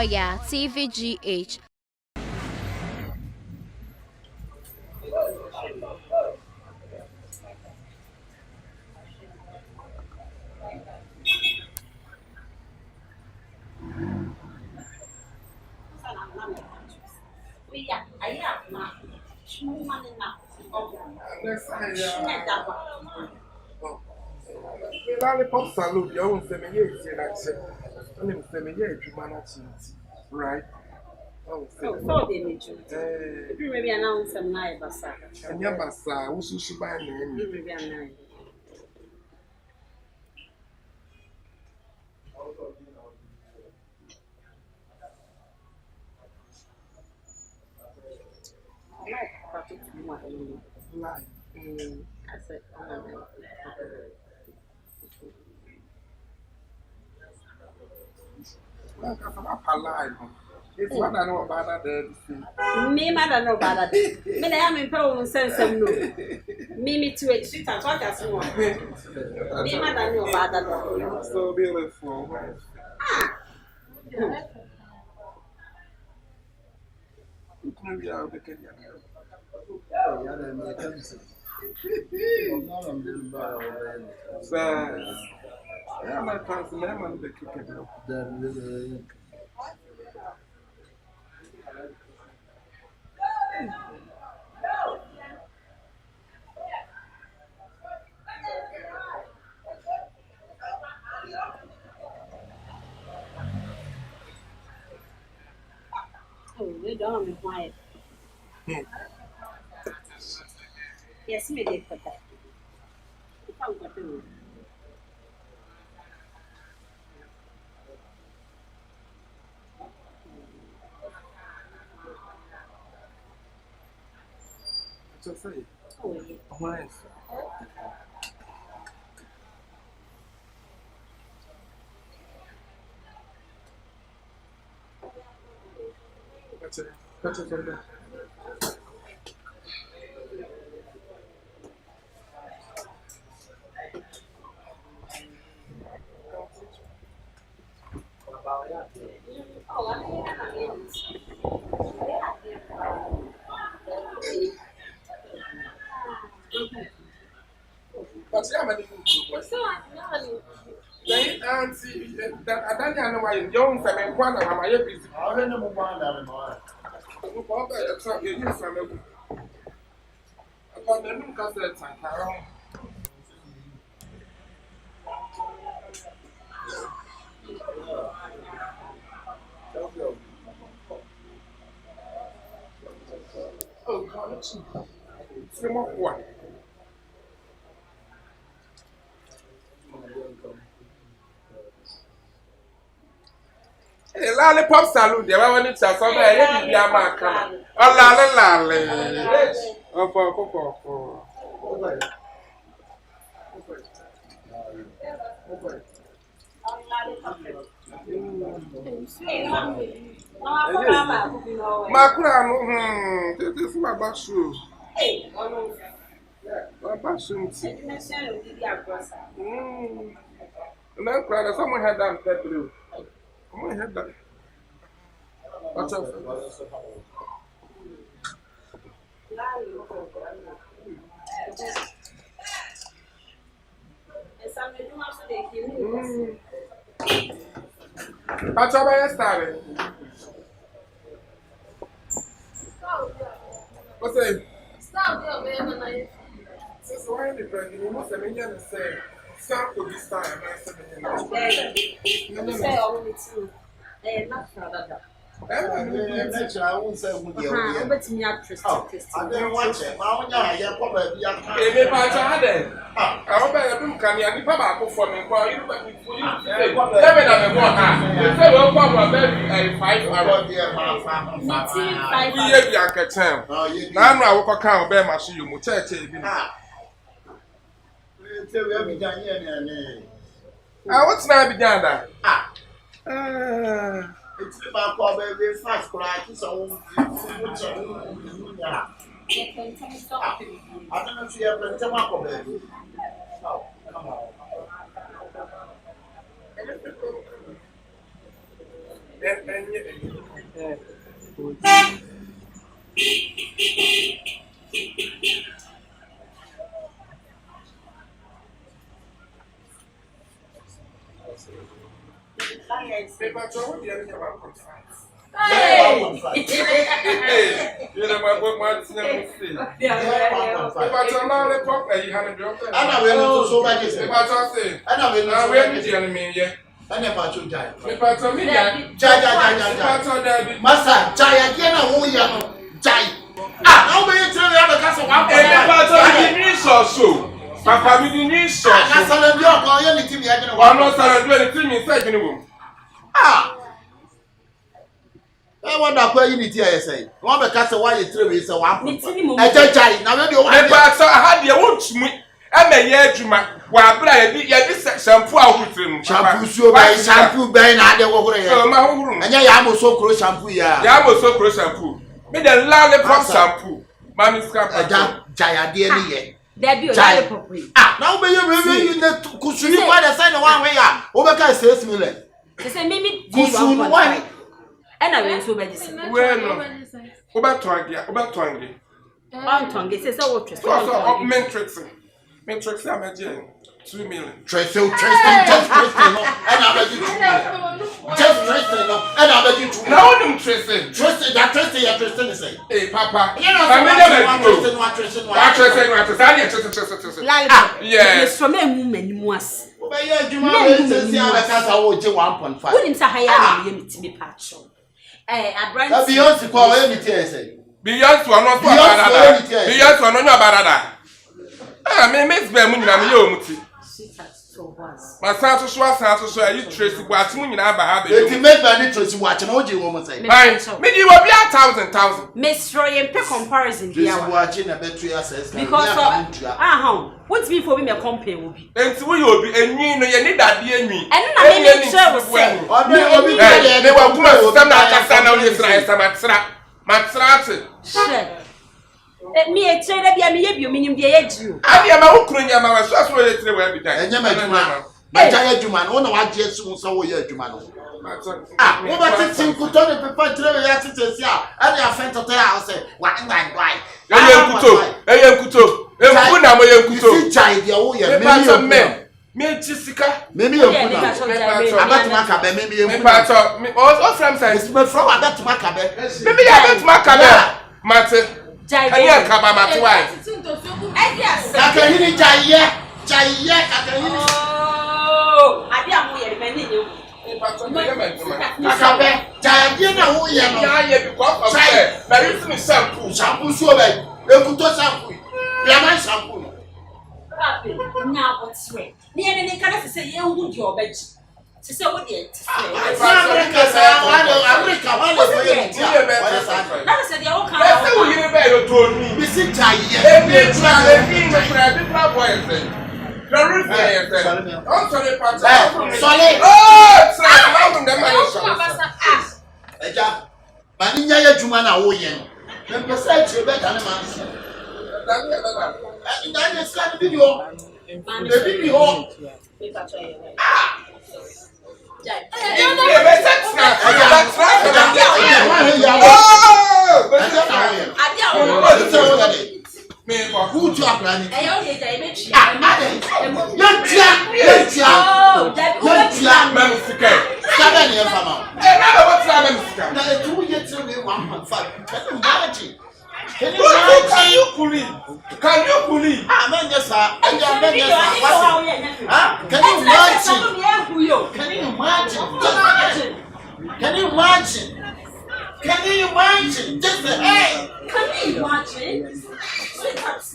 Oyaa Tvgh. Lollipop salute, you won't say me yes, I'm saying me right? Oh, so they need you. Maybe announce some night, Bassa. And Yabasa, who should buy me? Maybe a night. Like, I said, it's what I know about that. me, mother, no bad. Me, I am in power sense of no. Me to a street and talk as one. Me, mother, no bad. So beautiful. Maybe I'll be getting yeah, my cousin, I'm on the kitchen. Oh, you don't be quiet. Yes, me did put that. Just say, Oh, yeah. nice. That's it. That's it. But yeah, man, auntie, that I don't know why you young family one of my busy. I don't know why I'm on. You use some upon the new cassettes and Carol. Oh, God, it's more one. Hey, lollipop salute, the one it's a summer, I didn't be a man. Oh, lolly. Oh, for. Makura, this is my bathroom. My bathroom. And then cried, someone had that pet blue. Someone had that. What's up? What's up, I started. What's it? Stop your man. Since why the president, you must have been able to say, sample this time, I said, Say only two. Not further. I won't say with you. But me actress. I didn't watch it. I probably I hope I don't come here. Papa for me. You what's now began that? it's about probably fast crack. So, I don't know if you have a tobacco baby. Oh, come on. Paper to what the other 1.5. Hey! You know my thing. Paper to lollipop, you have a drop. And I will so bad is Paper to say, and I will now where did the enemy yet? and about to die. Paper to me, Master, Jaya, who you Jai. How may you tell me other castle? Papa, we didn't so. I'm not anything inside the room. I wonder where you need to say. One of the castle why you threw is a one. I judge. Now, maybe you had the won't me. And the year to my while this shampoo out with him. shampoo, so by shampoo, by and I am so close shampoo. Yeah, I was so close shampoo. Made a lollipop shampoo. Mammy scrap Jaya, dear. There be a lollipop. Now, may you reveal the cushion by the sign of one way. Over 6 million. They say, maybe one. And I went to medicine. Well, about 20. On tongue, it says, oh, Matrix, I'm a jail. 2 million. Just Tristan, and I bet you just Tristan, and I bet you now I'm Tristan. Tristan, that Tristan is saying, Hey, Papa, you know, yes, from a woman was. Wouldn't Sahaya to be patched? A brand of Beyonce call anything, say. Beyonce, one not Beyonce, one not barada. Ah, me miss Bemun, I'm your my son to show you Tracy watching in Abba. If you make my interest watching, what you woman say. Maybe you will be 1,000. Miss Roy and pay comparison. You are watching a battery access because what's before me a company will be. And so you will be a new, you need that dear me. And I mean, they were good. Some of Matrate. Me a trader be a me, meaning the edge you. I am a Ukrainian, I was just waiting to every time. And my giant human, one of our just so year to man. Ah, what is it? Could only prepare to the accidents here. And they are friends of the house. Why? I am Kuto. Child, your men. Me Jessica, maybe you're about to Macabe, maybe part of me. All friends are from about to Macabe. Maybe I bet Macabe. Matter. I am Kabama wife. I can hear Jaya. Oh, I didn't many you. Macabe, Jaya, who you are, because of there is shampoo, so bad. They put us shampoo. Lemon shampoo. Now, what's right? The enemy can say, you would your bed. To say what yet? America, That said, the old car. Told me. we see who to apply? Can you believe? Can you believe? Amen, yes, sir. Can you imagine? Can you imagine? Can you imagine? Can you imagine? Just the hey. Can you imagine?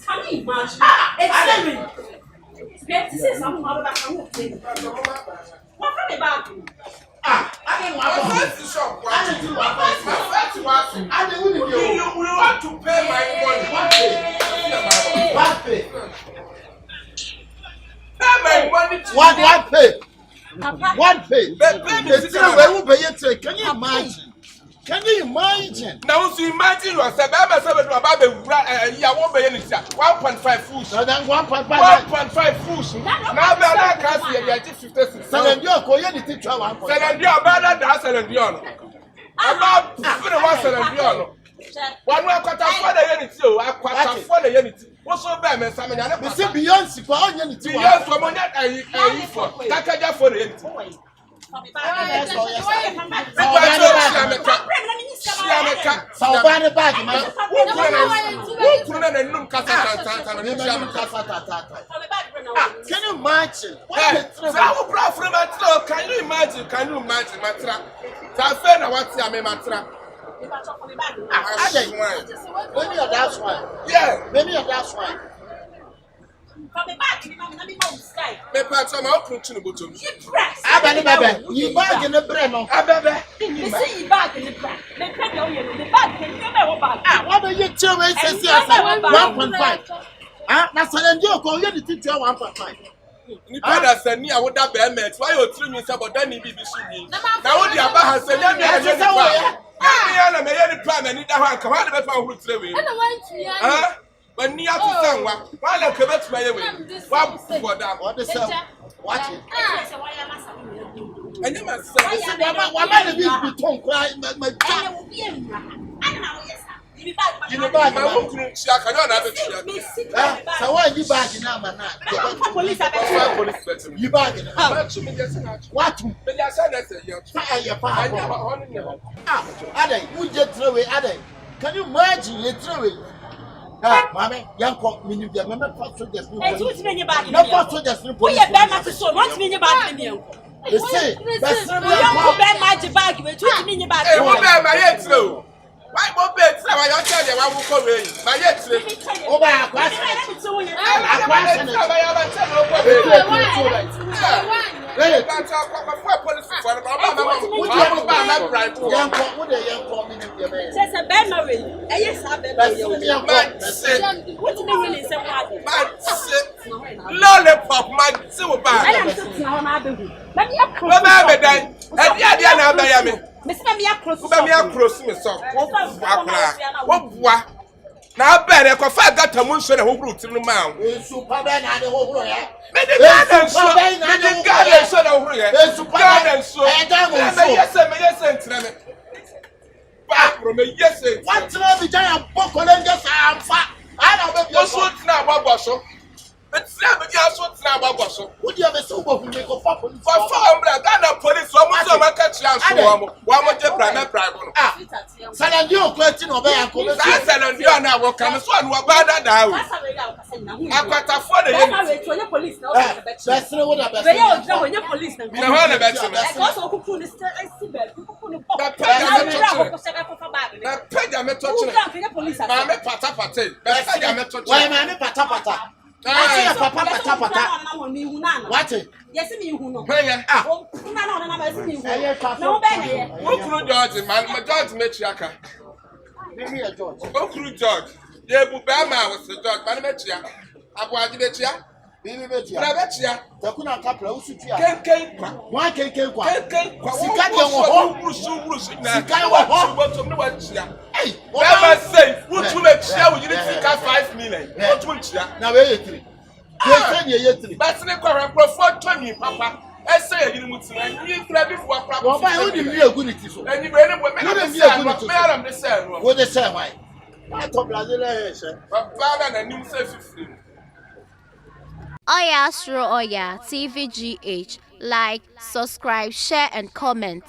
Can you imagine? Let's say something about that. What about you? I didn't want to pay my money. What pay? Pay my money. What pay? What pay? Can you imagine? Can you imagine? Now, so imagine yourself. I'm about the 1.5 fools. So then 1.5 fools. Now, that can't see a 56. So then you're going to teach 1.5. Send your brother, that's a Dion. About 1 Dion. One more quarter for the unity. I quarter for the unity. What's so bad, Miss Simon? Me say Beyonce for onion to Beyonce for money I for Kakaja for it. Can you imagine? Can you imagine? Matra? Tafena what's your matra? Maybe that's why. Yeah, maybe that's why. Me patch my open to the bottom. Abebe, you bag in the brain. Abebe, you see you bag in the bag. The bag can you bag? What are you two ways to see? 1.5. That's an enjoy. Call you the teacher 1.5. You better send me. I would have been met. Why you treat me so? But then you be shooting. Now what the Abba has said, let me have a million plan and need to have come out of the power with the but near to someone, while I come back to my way. What for that? What is that? What? And you must say, why might be between crying? My child. You know, my uncle, she cannot have it. So why you back in Amana? Police, you back in what? Ade, you just throw it, Ade. Can you imagine you throw it? Mammy, young cock, meaning the member for the no for the we are bad to so much mean about you. You say, that's not bad magic bag with 2 million bags. My head slow. Why won't bet? I will tell you, I will call you. My head slow. Oh, my lollipop, my silver bag. Now, better if I got a moon and a whole root in the mouth. It's never just what's now about. Would you have a super who make a pop for Ghana police? One catch you. One more private. San Diego question of San Diego now will come as one who bad now. I got a phone the police. That's what I they all know when your police. No, I bet you. Also, who could I see that? Police. I'm a patapate. Why am I patapata? Papa. What? Yes, me who know. Oh, no, no, George, man, my George Metriaka. Give me a George. Oh, George. Yeah, Bubama was the George Manametia. Abuajibetia. Baby Betia. Rabetia. The Kuna Capra, Why can't you? Hey, what I say, what you make share you didn't think 5 million. What would you now? 3. That's the current for 20, Papa. I say, you must you grab it for a problem. Why would you be a good issue? And you better madam the same. What the same way? I thought Brazil, but bad and new self. Oyaa, Suro, Oyaa, Tvgh. Like, subscribe, share, and comment.